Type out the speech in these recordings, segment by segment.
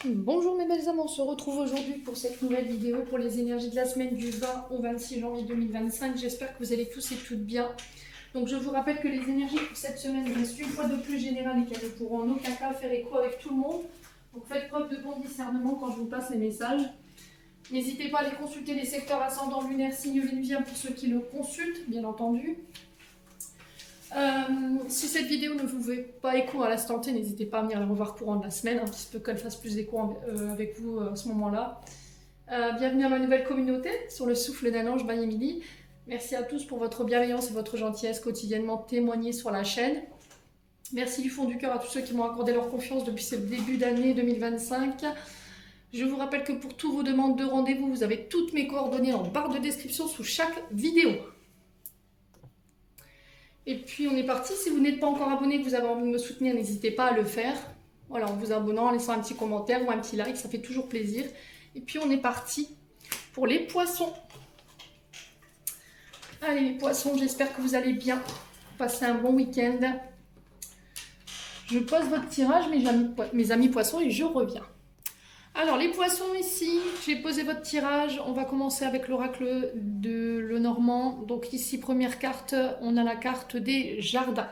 Bonjour mes belles âmes, on se retrouve aujourd'hui pour cette nouvelle vidéo pour les énergies de la semaine du 20 au 26 janvier 2025. J'espère que vous allez tous et toutes bien. Donc je vous rappelle que les énergies pour cette semaine restent une fois de plus générales et qu'elles ne pourront en aucun cas faire écho avec tout le monde. Donc faites preuve de bon discernement quand je vous passe les messages. N'hésitez pas à aller consulter les secteurs ascendants lunaires signe vénusien pour ceux qui le consultent, bien entendu. Si cette vidéo ne vous fait pas écho à l'instant T, n'hésitez pas à venir la revoir courant de la semaine, hein, qui se peut qu'elle fasse plus d'écho avec vous à ce moment-là. Bienvenue à ma nouvelle communauté sur le souffle d'un ange by Emily. Merci à tous pour votre bienveillance et votre gentillesse quotidiennement témoignée sur la chaîne. Merci du fond du cœur à tous ceux qui m'ont accordé leur confiance depuis ce début d'année 2025. Je vous rappelle que pour toutes vos demandes de rendez-vous, vous avez toutes mes coordonnées en barre de description sous chaque vidéo. Et puis on est parti, si vous n'êtes pas encore abonné, que vous avez envie de me soutenir, n'hésitez pas à le faire. Voilà, en vous abonnant, en laissant un petit commentaire ou un petit like, ça fait toujours plaisir. Et puis on est parti pour les poissons. Allez les poissons, j'espère que vous allez bien. Passez un bon week-end. Je pose votre tirage, mes amis poissons, et je reviens. Alors les poissons ici, j'ai posé votre tirage, on va commencer avec l'oracle de Lenormand. Donc ici, première carte, on a la carte des jardins.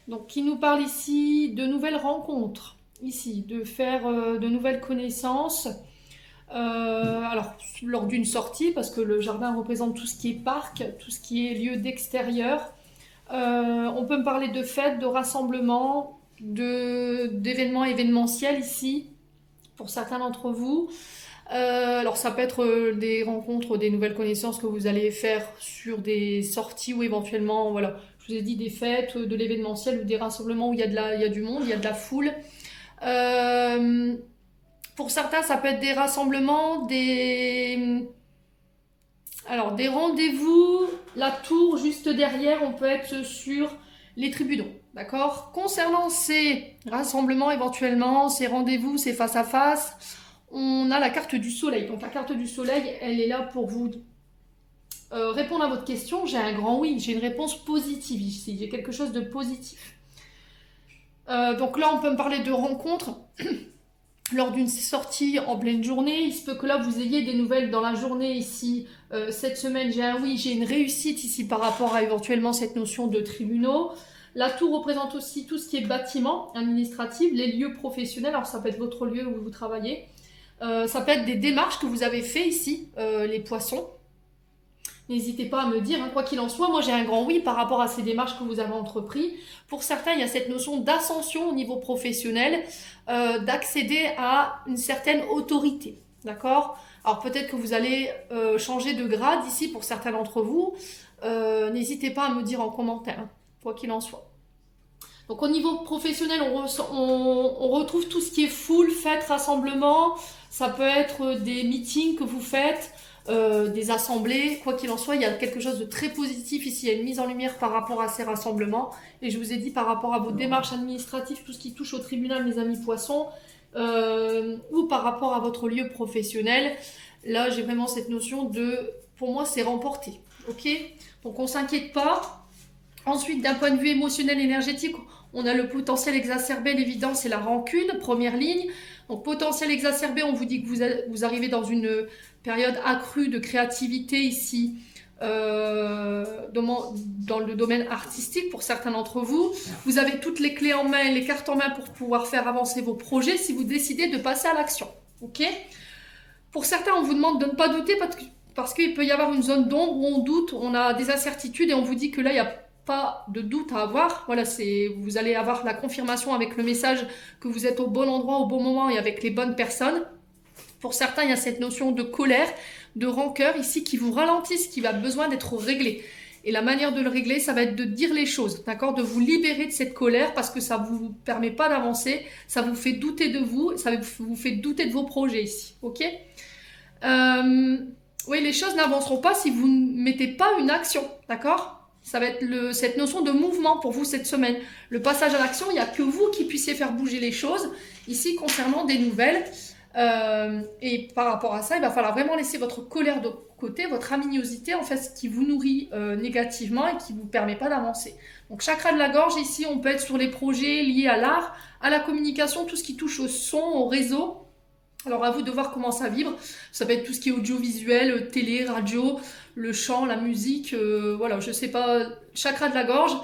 Donc qui nous parle ici de nouvelles rencontres, ici, de faire de nouvelles connaissances. Alors lors d'une sortie, parce que le jardin représente tout ce qui est parc, tout ce qui est lieu d'extérieur. On peut me parler de fêtes, de rassemblements, d'événements événementiels ici. Pour certains d'entre vous. Alors ça peut être des rencontres, des nouvelles connaissances que vous allez faire sur des sorties ou éventuellement, voilà, je vous ai dit des fêtes, de l'événementiel ou des rassemblements où il y a du monde, il y a de la foule. Pour certains, ça peut être des rassemblements, alors des rendez-vous, la tour juste derrière, on peut être sur les tribunaux. D'accord? Concernant ces rassemblements éventuellement, ces rendez-vous, ces face-à-face, on a la carte du soleil. Donc la carte du soleil, elle est là pour vous répondre à votre question. J'ai un grand oui, j'ai une réponse positive ici, j'ai quelque chose de positif. Donc là, on peut me parler de rencontres lors d'une sortie en pleine journée. Il se peut que là, vous ayez des nouvelles dans la journée ici. Cette semaine, j'ai un oui, j'ai une réussite ici par rapport à éventuellement cette notion de tribunaux. La tour représente aussi tout ce qui est bâtiment administratif, les lieux professionnels. Alors ça peut être votre lieu où vous travaillez. Ça peut être des démarches que vous avez fait ici, les poissons. N'hésitez pas à me dire, hein, quoi qu'il en soit, moi j'ai un grand oui par rapport à ces démarches que vous avez entreprises. Pour certains, il y a cette notion d'ascension au niveau professionnel, d'accéder à une certaine autorité. D'accord? Alors peut-être que vous allez changer de grade ici pour certains d'entre vous. N'hésitez pas à me dire en commentaire, hein, quoi qu'il en soit. Donc au niveau professionnel, on retrouve tout ce qui est foule, fête, rassemblement. Ça peut être des meetings que vous faites, des assemblées. Quoi qu'il en soit, il y a quelque chose de très positif ici. Il y a une mise en lumière par rapport à ces rassemblements. Et je vous ai dit par rapport à vos démarches administratives, tout ce qui touche au tribunal, mes amis poissons, ou par rapport à votre lieu professionnel. Là, j'ai vraiment cette notion de, pour moi, c'est remporté. Ok? Donc on ne s'inquiète pas. Ensuite, d'un point de vue émotionnel, énergétique, on a le potentiel exacerbé, l'évidence et la rancune, première ligne. Donc potentiel exacerbé, on vous dit que vous arrivez dans une période accrue de créativité ici, dans le domaine artistique pour certains d'entre vous. Vous avez toutes les clés en main et les cartes en main pour pouvoir faire avancer vos projets si vous décidez de passer à l'action. Ok? Pour certains, on vous demande de ne pas douter parce qu'il peut y avoir une zone d'ombre où on doute, on a des incertitudes et on vous dit que là, il n'y a pas de doute à avoir. Voilà, vous allez avoir la confirmation avec le message que vous êtes au bon endroit, au bon moment et avec les bonnes personnes. Pour certains, il y a cette notion de colère, de rancœur ici qui vous ralentissent, qui va besoin d'être réglé. Et la manière de le régler, ça va être de dire les choses, d'accord? De vous libérer de cette colère parce que ça ne vous permet pas d'avancer, ça vous fait douter de vous, ça vous fait douter de vos projets ici, ok? Oui, les choses n'avanceront pas si vous ne mettez pas une action, d'accord? Ça va être cette notion de mouvement pour vous cette semaine. Le passage à l'action, il n'y a que vous qui puissiez faire bouger les choses. Ici, concernant des nouvelles. Et par rapport à ça, il va falloir vraiment laisser votre colère de côté, votre aminosité, en fait, ce qui vous nourrit négativement et qui ne vous permet pas d'avancer. Donc, chakra de la gorge, ici, on peut être sur les projets liés à l'art, à la communication, tout ce qui touche au son, au réseau. Alors à vous de voir comment ça vibre. Ça va être tout ce qui est audiovisuel, télé, radio, le chant, la musique, voilà, je sais pas, chakra de la gorge.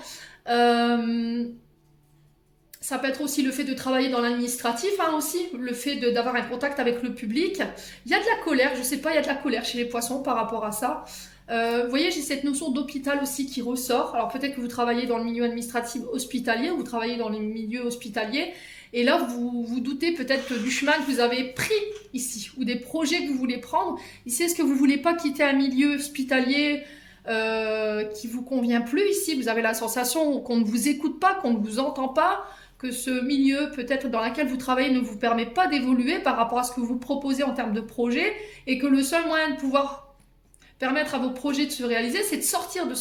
Ça peut être aussi le fait de travailler dans l'administratif, hein, aussi, le fait d'avoir un contact avec le public. Il y a de la colère, je sais pas, il y a de la colère chez les poissons par rapport à ça. Vous voyez, j'ai cette notion d'hôpital aussi qui ressort. Alors peut-être que vous travaillez dans le milieu administratif hospitalier, ou vous travaillez dans les milieux hospitaliers, et là vous vous doutez peut-être du chemin que vous avez pris ici, ou des projets que vous voulez prendre. Ici, est-ce que vous voulez pas quitter un milieu hospitalier qui vous convient plus ici? Vous avez la sensation qu'on ne vous écoute pas, qu'on ne vous entend pas, que ce milieu peut-être dans lequel vous travaillez ne vous permet pas d'évoluer par rapport à ce que vous proposez en termes de projet, et que le seul moyen de pouvoir permettre à vos projets de se réaliser, c'est de sortir de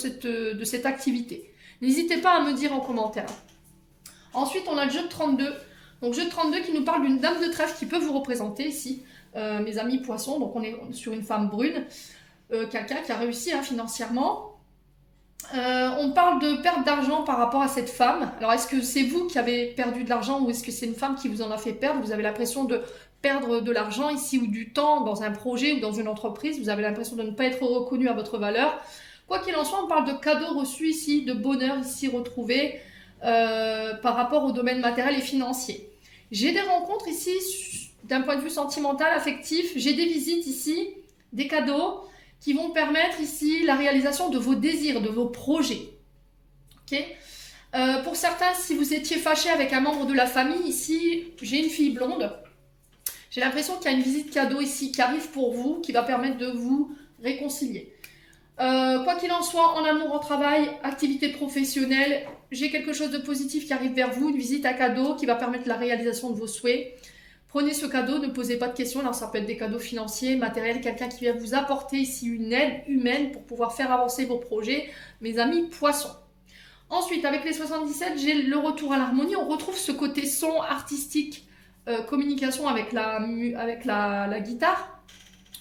cette activité. N'hésitez pas à me dire en commentaire. Ensuite, on a le jeu de 32. Donc, jeu de 32 qui nous parle d'une dame de trèfle qui peut vous représenter ici, mes amis poissons. Donc, on est sur une femme brune, quelqu'un qui a réussi hein, financièrement. On parle de perte d'argent par rapport à cette femme. Alors, est-ce que c'est vous qui avez perdu de l'argent ou est-ce que c'est une femme qui vous en a fait perdre? Vous avez l'impression de perdre de l'argent ici ou du temps dans un projet ou dans une entreprise. Vous avez l'impression de ne pas être reconnu à votre valeur. Quoi qu'il en soit, on parle de cadeaux reçus ici, de bonheur ici retrouvé par rapport au domaine matériel et financier. J'ai des rencontres ici d'un point de vue sentimental, affectif. J'ai des visites ici, des cadeaux qui vont permettre ici la réalisation de vos désirs, de vos projets. Ok. Pour certains, si vous étiez fâché avec un membre de la famille, ici, j'ai une fille blonde. J'ai l'impression qu'il y a une visite cadeau ici qui arrive pour vous, qui va permettre de vous réconcilier. Quoi qu'il en soit, en amour, en travail, activité professionnelle, j'ai quelque chose de positif qui arrive vers vous, une visite à cadeau qui va permettre la réalisation de vos souhaits. Prenez ce cadeau, ne posez pas de questions. Alors ça peut être des cadeaux financiers, matériels, quelqu'un qui vient vous apporter ici une aide humaine pour pouvoir faire avancer vos projets, mes amis poissons. Ensuite, avec les 77, j'ai le retour à l'harmonie. On retrouve ce côté son artistique, communication avec la guitare.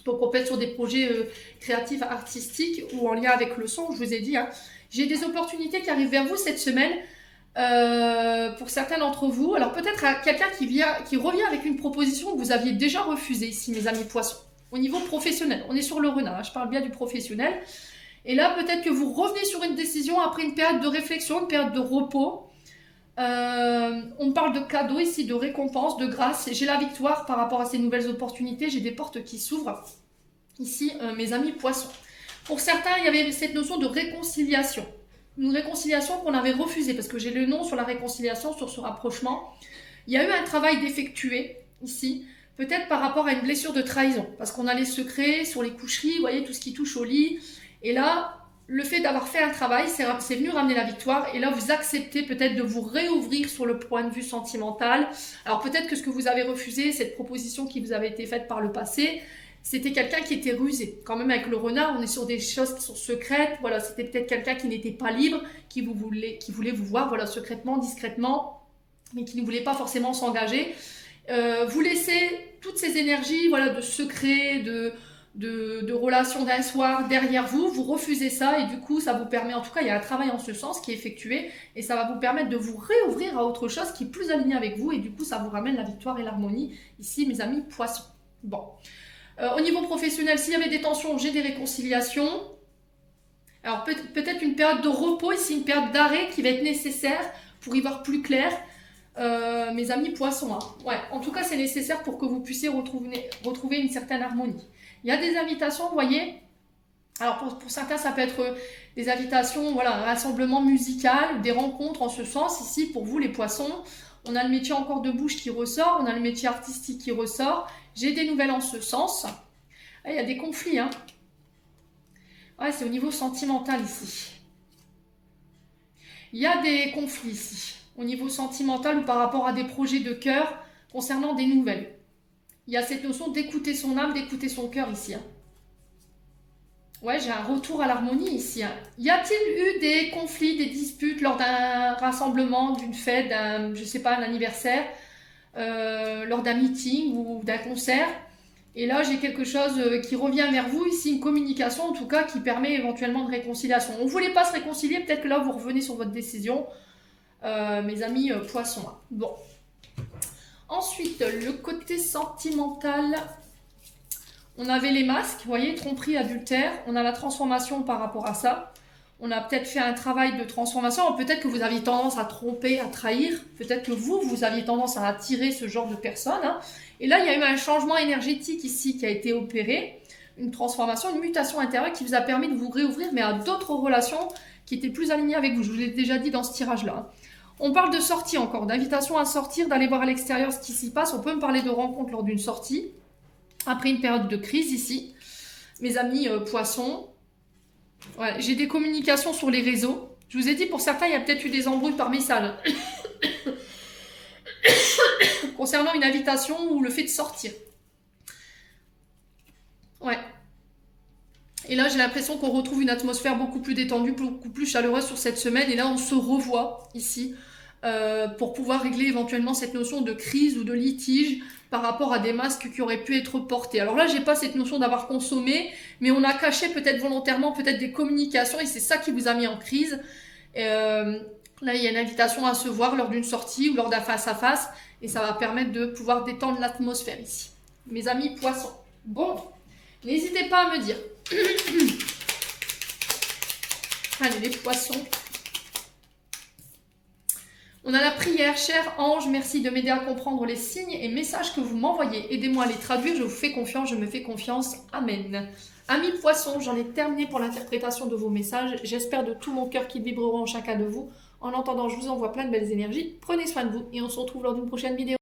Donc on peut être sur des projets créatifs, artistiques ou en lien avec le son, je vous ai dit. Hein. J'ai des opportunités qui arrivent vers vous cette semaine. Pour certains d'entre vous, alors peut-être quelqu'un qui revient avec une proposition que vous aviez déjà refusée ici, mes amis poissons, au niveau professionnel. On est sur le renard, hein, je parle bien du professionnel. Et là, peut-être que vous revenez sur une décision après une période de réflexion, une période de repos. On parle de cadeaux ici, de récompenses, de grâce. J'ai la victoire par rapport à ces nouvelles opportunités. J'ai des portes qui s'ouvrent ici, mes amis poissons. Pour certains, il y avait cette notion de réconciliation. Une réconciliation qu'on avait refusée, parce que j'ai le nom sur la réconciliation, sur ce rapprochement. Il y a eu un travail d'effectuer ici, peut-être par rapport à une blessure de trahison, parce qu'on a les secrets sur les coucheries, vous voyez, tout ce qui touche au lit. Et là, le fait d'avoir fait un travail, c'est venu ramener la victoire. Et là, vous acceptez peut-être de vous réouvrir sur le point de vue sentimental. Alors peut-être que ce que vous avez refusé, cette proposition qui vous avait été faite par le passé, c'était quelqu'un qui était rusé. Quand même, avec le renard, on est sur des choses qui sont secrètes. Voilà, c'était peut-être quelqu'un qui n'était pas libre, qui voulait vous voir, voilà, secrètement, discrètement, mais qui ne voulait pas forcément s'engager. Vous laissez toutes ces énergies, voilà, de secrets, de relations d'un soir derrière vous. Vous refusez ça et du coup, ça vous permet, en tout cas, il y a un travail en ce sens qui est effectué et ça va vous permettre de vous réouvrir à autre chose qui est plus aligné avec vous et du coup, ça vous ramène la victoire et l'harmonie. Ici, mes amis poissons. Bon. Au niveau professionnel, s'il y avait des tensions, j'ai des réconciliations. Alors peut-être une période de repos, ici une période d'arrêt qui va être nécessaire pour y voir plus clair. Mes amis poissons, hein. Ouais, en tout cas c'est nécessaire pour que vous puissiez retrouver une certaine harmonie. Il y a des invitations, vous voyez. Alors pour certains ça peut être des invitations, voilà, un rassemblement musical, des rencontres en ce sens. Ici pour vous les poissons, on a le métier encore de bouche qui ressort, on a le métier artistique qui ressort. J'ai des nouvelles en ce sens. Ah, il y a des conflits, hein. Ouais, c'est au niveau sentimental ici. Il y a des conflits ici, au niveau sentimental ou par rapport à des projets de cœur concernant des nouvelles. Il y a cette notion d'écouter son âme, d'écouter son cœur ici. Hein. Ouais, j'ai un retour à l'harmonie ici. Hein. Y a-t-il eu des conflits, des disputes lors d'un rassemblement, d'une fête, je sais pas, un anniversaire, lors d'un meeting ou d'un concert? Et là, j'ai quelque chose qui revient vers vous, ici une communication en tout cas qui permet éventuellement de réconciliation. On ne voulait pas se réconcilier, peut-être que là vous revenez sur votre décision, mes amis poissons. Bon. Ensuite, le côté sentimental. On avait les masques, vous voyez, tromperie, adultère. On a la transformation par rapport à ça. On a peut-être fait un travail de transformation. Peut-être que vous aviez tendance à tromper, à trahir. Peut-être que vous aviez tendance à attirer ce genre de personnes. Hein. Et là, il y a eu un changement énergétique ici qui a été opéré. Une transformation, une mutation intérieure qui vous a permis de vous réouvrir, mais à d'autres relations qui étaient plus alignées avec vous. Je vous l'ai déjà dit dans ce tirage-là. On parle de sortie encore, d'invitation à sortir, d'aller voir à l'extérieur ce qui s'y passe. On peut me parler de rencontre lors d'une sortie. Après une période de crise ici. Mes amis poissons. Ouais, j'ai des communications sur les réseaux. Je vous ai dit, pour certains, il y a peut-être eu des embrouilles par message. Concernant une invitation ou le fait de sortir. Ouais. Et là, j'ai l'impression qu'on retrouve une atmosphère beaucoup plus détendue, beaucoup plus chaleureuse sur cette semaine. Et là, on se revoit ici pour pouvoir régler éventuellement cette notion de crise ou de litige par rapport à des masques qui auraient pu être portés. Alors là, j'ai pas cette notion d'avoir consommé, mais on a caché peut-être volontairement peut-être des communications et c'est ça qui vous a mis en crise. Là, il y a une invitation à se voir lors d'une sortie ou lors d'un face-à-face et ça va permettre de pouvoir détendre l'atmosphère ici. Mes amis poissons. Bon, n'hésitez pas à me dire. Allez, les poissons. On a la prière, cher ange, merci de m'aider à comprendre les signes et messages que vous m'envoyez. Aidez-moi à les traduire, je vous fais confiance, je me fais confiance. Amen. Amis poissons, j'en ai terminé pour l'interprétation de vos messages. J'espère de tout mon cœur qu'ils vibreront en chacun de vous. En attendant, je vous envoie plein de belles énergies. Prenez soin de vous et on se retrouve lors d'une prochaine vidéo.